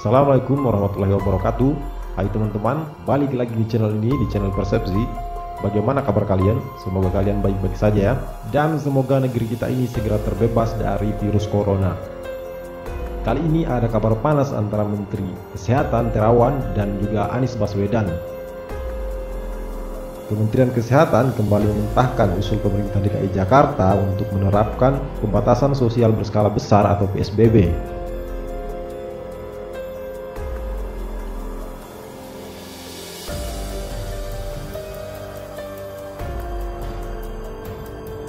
Assalamualaikum warahmatullahi wabarakatuh. Hai teman-teman, balik lagi di channel ini, di channel Persepsi. Bagaimana kabar kalian? Semoga kalian baik-baik saja ya. Dan semoga negeri kita ini segera terbebas dari virus corona. Kali ini ada kabar panas antara Menteri Kesehatan Terawan dan juga Anies Baswedan. Kementerian Kesehatan kembali mentahkan usul pemerintah DKI Jakarta untuk menerapkan pembatasan sosial berskala besar atau PSBB.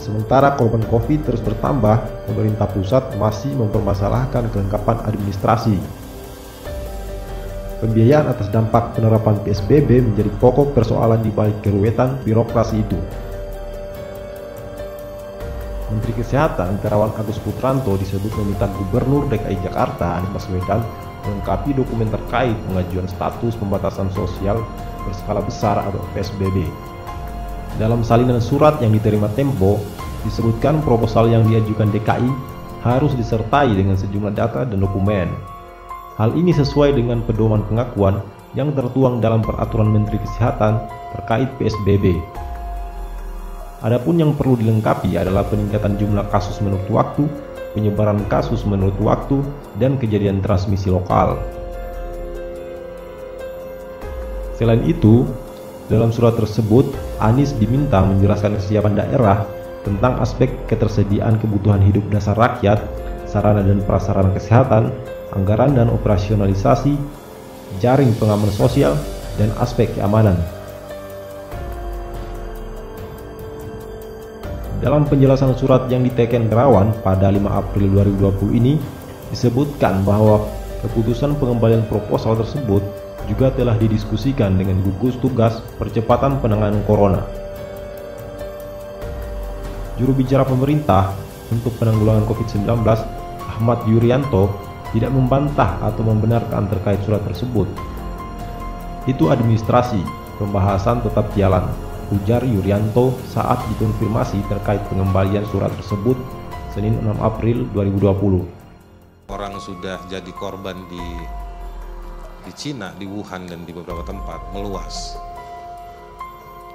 Sementara korban COVID terus bertambah, pemerintah pusat masih mempermasalahkan kelengkapan administrasi. Pembiayaan atas dampak penerapan PSBB menjadi pokok persoalan di balik keruwetan birokrasi itu. Menteri Kesehatan Terawan Agus Putranto disebut meminta Gubernur DKI Jakarta Anies Baswedan melengkapi dokumen terkait pengajuan status pembatasan sosial berskala besar atau PSBB. Dalam salinan surat yang diterima Tempo, disebutkan proposal yang diajukan DKI harus disertai dengan sejumlah data dan dokumen. Hal ini sesuai dengan pedoman pengakuan yang tertuang dalam Peraturan Menteri Kesehatan terkait PSBB. Adapun yang perlu dilengkapi adalah peningkatan jumlah kasus menurut waktu, penyebaran kasus menurut waktu, dan kejadian transmisi lokal. Selain itu, dalam surat tersebut, Anies diminta menjelaskan kesiapan daerah tentang aspek ketersediaan kebutuhan hidup dasar rakyat, sarana dan prasarana kesehatan, anggaran dan operasionalisasi, jaring pengaman sosial, dan aspek keamanan. Dalam penjelasan surat yang diteken Terawan pada 5 April 2020 ini, disebutkan bahwa keputusan pengembalian proposal tersebut juga telah didiskusikan dengan gugus tugas percepatan penanganan corona. Juru bicara pemerintah untuk penanggulangan COVID-19, Ahmad Yuryanto, tidak membantah atau membenarkan terkait surat tersebut. Itu administrasi, pembahasan tetap jalan, ujar Yuryanto saat dikonfirmasi terkait pengembalian surat tersebut Senin 6 April 2020. Orang sudah jadi korban di Cina, di Wuhan, dan di beberapa tempat meluas,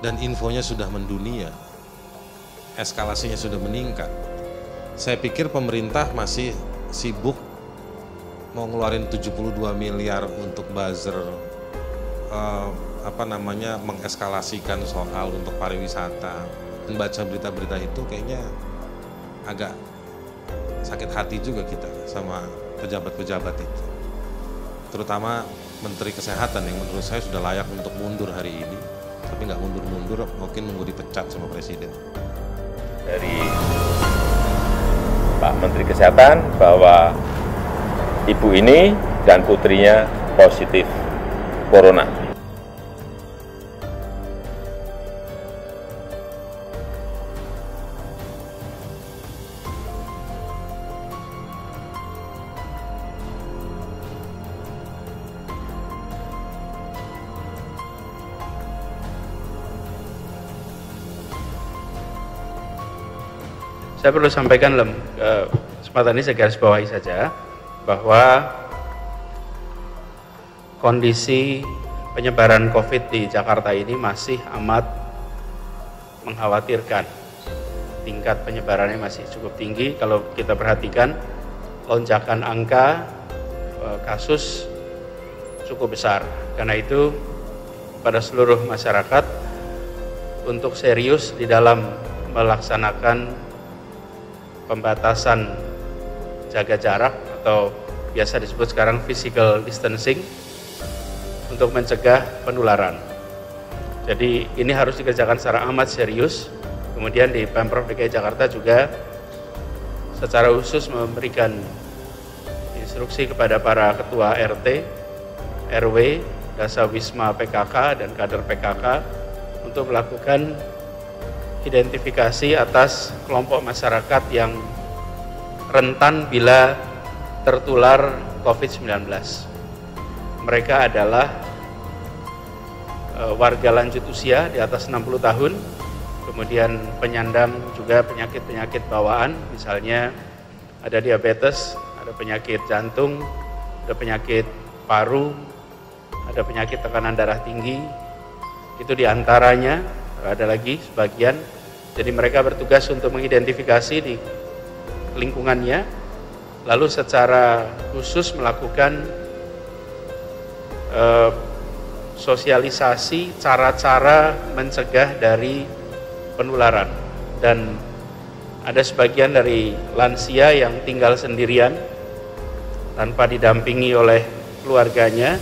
dan infonya sudah mendunia, eskalasinya sudah meningkat. Saya pikir pemerintah masih sibuk mau ngeluarin 72 miliar untuk buzzer, mengeskalasikan soal untuk pariwisata. Dan baca berita-berita itu kayaknya agak sakit hati juga kita sama pejabat-pejabat itu, terutama Menteri Kesehatan yang menurut saya sudah layak untuk mundur hari ini, tapi nggak mundur-mundur, mungkin nunggu dipecat sama Presiden. Dari Pak Menteri Kesehatan bahwa ibu ini dan putrinya positif corona. Saya perlu sampaikan dalam kesempatan ini, saya garis bawahi saja bahwa kondisi penyebaran COVID di Jakarta ini masih amat mengkhawatirkan. Tingkat penyebarannya masih cukup tinggi. Kalau kita perhatikan, lonjakan angka kasus cukup besar. Karena itu pada seluruh masyarakat untuk serius di dalam melaksanakan pembatasan jaga jarak atau biasa disebut sekarang physical distancing untuk mencegah penularan. Jadi ini harus dikerjakan secara amat serius. Kemudian di Pemprov DKI Jakarta juga secara khusus memberikan instruksi kepada para ketua RT, RW, Dasawisma PKK dan kader PKK untuk melakukan identifikasi atas kelompok masyarakat yang rentan bila tertular COVID-19. Mereka adalah warga lanjut usia di atas 60 tahun, kemudian penyandang juga penyakit-penyakit bawaan, misalnya ada diabetes, ada penyakit jantung, ada penyakit paru, ada penyakit tekanan darah tinggi, itu diantaranya, ada lagi sebagian. Jadi mereka bertugas untuk mengidentifikasi di lingkungannya, lalu secara khusus melakukan sosialisasi cara-cara mencegah dari penularan. Dan ada sebagian dari lansia yang tinggal sendirian tanpa didampingi oleh keluarganya.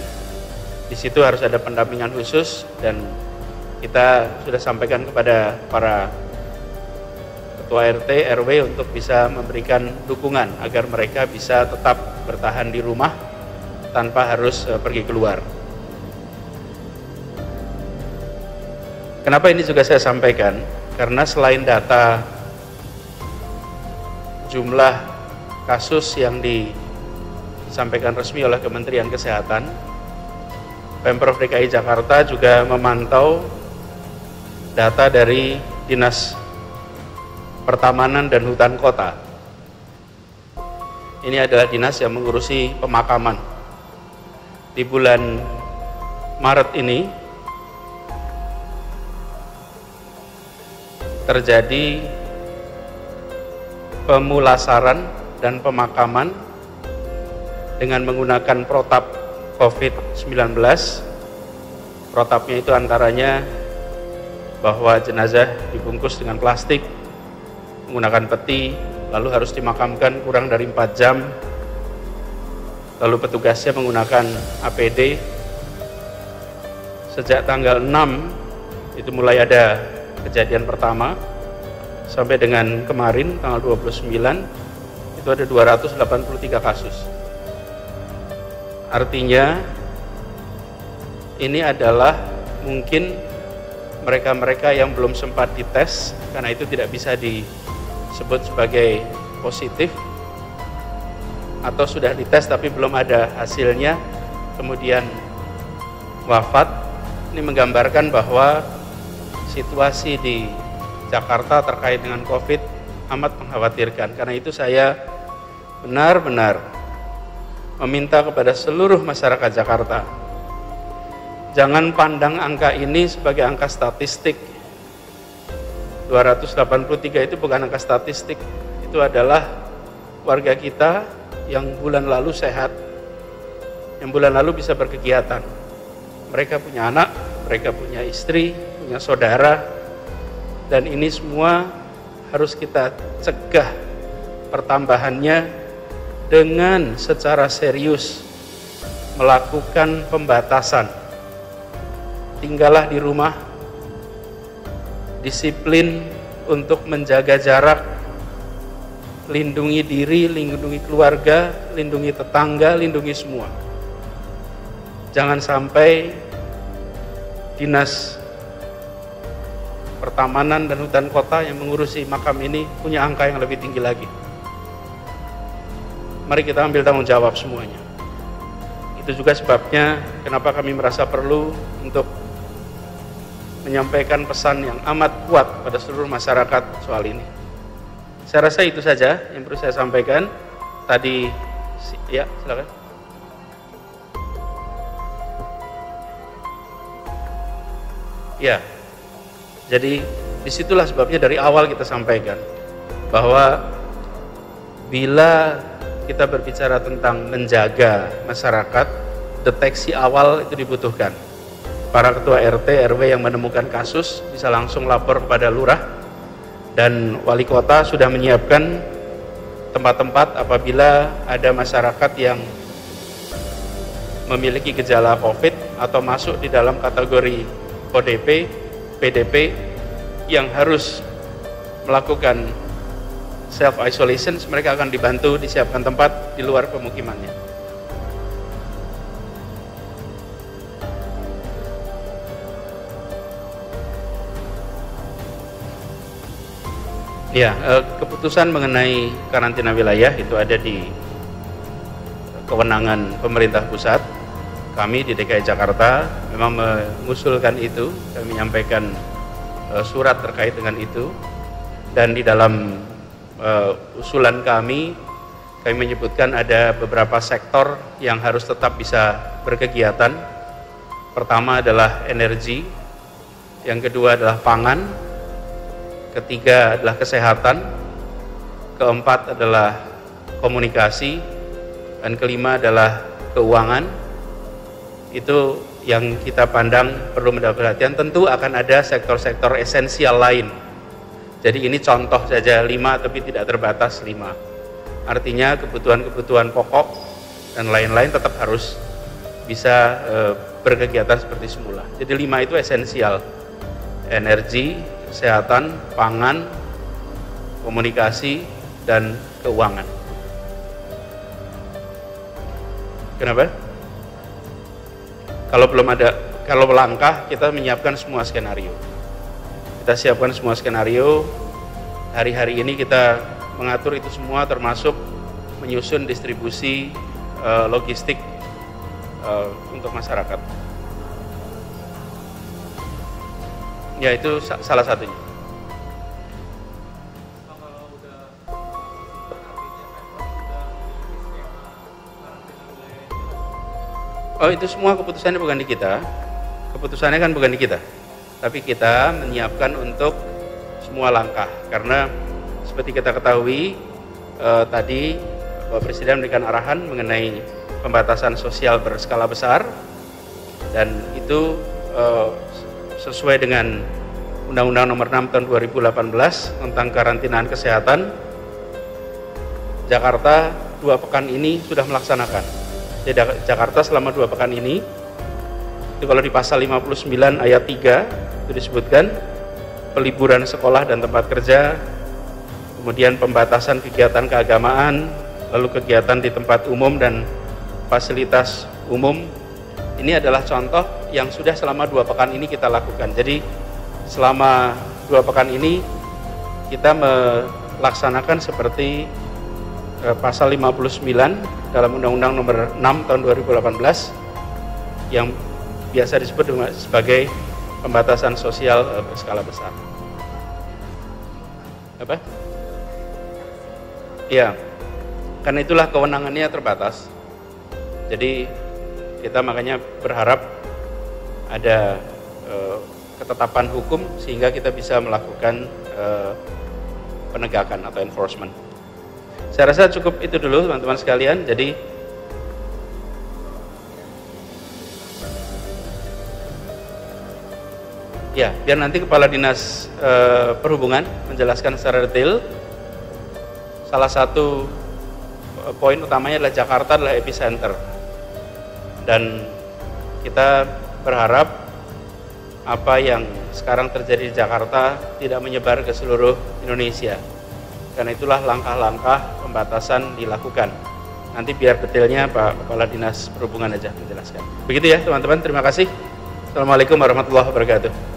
Di situ harus ada pendampingan khusus, dan kita sudah sampaikan kepada para ketua RT, RW untuk bisa memberikan dukungan agar mereka bisa tetap bertahan di rumah tanpa harus pergi keluar. Kenapa ini juga saya sampaikan? Karena selain data jumlah kasus yang disampaikan resmi oleh Kementerian Kesehatan, Pemprov DKI Jakarta juga memantau data dari Dinas Pertamanan dan Hutan Kota. Ini adalah dinas yang mengurusi pemakaman. Di bulan Maret ini terjadi pemulasaran dan pemakaman dengan menggunakan protap COVID-19. Protapnya itu antaranya bahwa jenazah dibungkus dengan plastik, menggunakan peti, lalu harus dimakamkan kurang dari 4 jam, lalu petugasnya menggunakan APD. Sejak tanggal 6 itu mulai ada kejadian pertama, sampai dengan kemarin tanggal 29 itu ada 283 kasus. Artinya ini adalah mungkin mereka-mereka yang belum sempat dites, karena itu tidak bisa disebut sebagai positif, atau sudah dites tapi belum ada hasilnya kemudian wafat. Ini menggambarkan bahwa situasi di Jakarta terkait dengan COVID amat mengkhawatirkan. Karena itu saya benar-benar meminta kepada seluruh masyarakat Jakarta, jangan pandang angka ini sebagai angka statistik. 283 itu bukan angka statistik, itu adalah warga kita yang bulan lalu sehat, yang bulan lalu bisa berkegiatan. Mereka punya anak, mereka punya istri, punya saudara, dan ini semua harus kita cegah pertambahannya dengan secara serius melakukan pembatasan. Tinggallah di rumah, disiplin untuk menjaga jarak, lindungi diri, lindungi keluarga, lindungi tetangga, lindungi semua. Jangan sampai Dinas Pertamanan dan Hutan Kota yang mengurusi makam ini punya angka yang lebih tinggi lagi. Mari kita ambil tanggung jawab semuanya. Itu juga sebabnya kenapa kami merasa perlu untuk menyampaikan pesan yang amat kuat pada seluruh masyarakat soal ini. Saya rasa itu saja yang perlu saya sampaikan. Tadi, ya silakan. Ya, jadi disitulah sebabnya dari awal kita sampaikan bahwa bila kita berbicara tentang menjaga masyarakat, deteksi awal itu dibutuhkan. Para ketua RT, RW yang menemukan kasus bisa langsung lapor kepada lurah, dan wali kota sudah menyiapkan tempat-tempat apabila ada masyarakat yang memiliki gejala COVID atau masuk di dalam kategori ODP, PDP yang harus melakukan self-isolation, mereka akan dibantu disiapkan tempat di luar pemukimannya. Ya, keputusan mengenai karantina wilayah itu ada di kewenangan pemerintah pusat. Kami di DKI Jakarta memang mengusulkan itu, kami menyampaikan surat terkait dengan itu, dan di dalam usulan kami kami menyebutkan ada beberapa sektor yang harus tetap bisa berkegiatan. Pertama adalah energi, yang kedua adalah pangan, ketiga adalah kesehatan, keempat adalah komunikasi, dan kelima adalah keuangan. Itu yang kita pandang perlu mendapat perhatian. Tentu akan ada sektor-sektor esensial lain. Jadi ini contoh saja 5, tapi tidak terbatas 5. Artinya kebutuhan-kebutuhan pokok dan lain-lain tetap harus bisa berkegiatan seperti semula. Jadi 5 itu esensial: energi, kesehatan, pangan, komunikasi, dan keuangan. Kenapa? Kalau langkah, kita menyiapkan semua skenario. Kita siapkan semua skenario. Hari-hari ini kita mengatur itu semua, termasuk menyusun distribusi logistik untuk masyarakat. Ya, itu salah satunya. Oh, itu semua keputusannya bukan di kita. Keputusannya kan bukan di kita. Tapi kita menyiapkan untuk semua langkah. Karena seperti kita ketahui, tadi Bapak Presiden memberikan arahan mengenai pembatasan sosial berskala besar. Dan itu sesuai dengan Undang-Undang Nomor 6 Tahun 2018 tentang karantinaan kesehatan. Jakarta 2 pekan ini sudah melaksanakan. Jadi Jakarta selama 2 pekan ini, itu kalau di pasal 59 ayat 3 itu disebutkan peliburan sekolah dan tempat kerja, kemudian pembatasan kegiatan keagamaan, lalu kegiatan di tempat umum dan fasilitas umum. Ini adalah contoh yang sudah selama 2 pekan ini kita lakukan. Jadi selama 2 pekan ini kita melaksanakan seperti pasal 59 dalam Undang-Undang Nomor 6 Tahun 2018 yang biasa disebut sebagai pembatasan sosial berskala besar. Apa? Ya, karena itulah kewenangannya terbatas. Jadi kita makanya berharap ada ketetapan hukum sehingga kita bisa melakukan penegakan atau enforcement. Saya rasa cukup itu dulu teman-teman sekalian. Jadi ya, biar nanti Kepala Dinas Perhubungan menjelaskan secara detail. Salah satu poin utamanya adalah Jakarta adalah epicenter. Dan kita berharap apa yang sekarang terjadi di Jakarta tidak menyebar ke seluruh Indonesia. Karena itulah langkah-langkah pembatasan dilakukan. Nanti biar detailnya Pak Kepala Dinas Perhubungan aja menjelaskan. Begitu ya teman-teman, terima kasih. Assalamualaikum warahmatullahi wabarakatuh.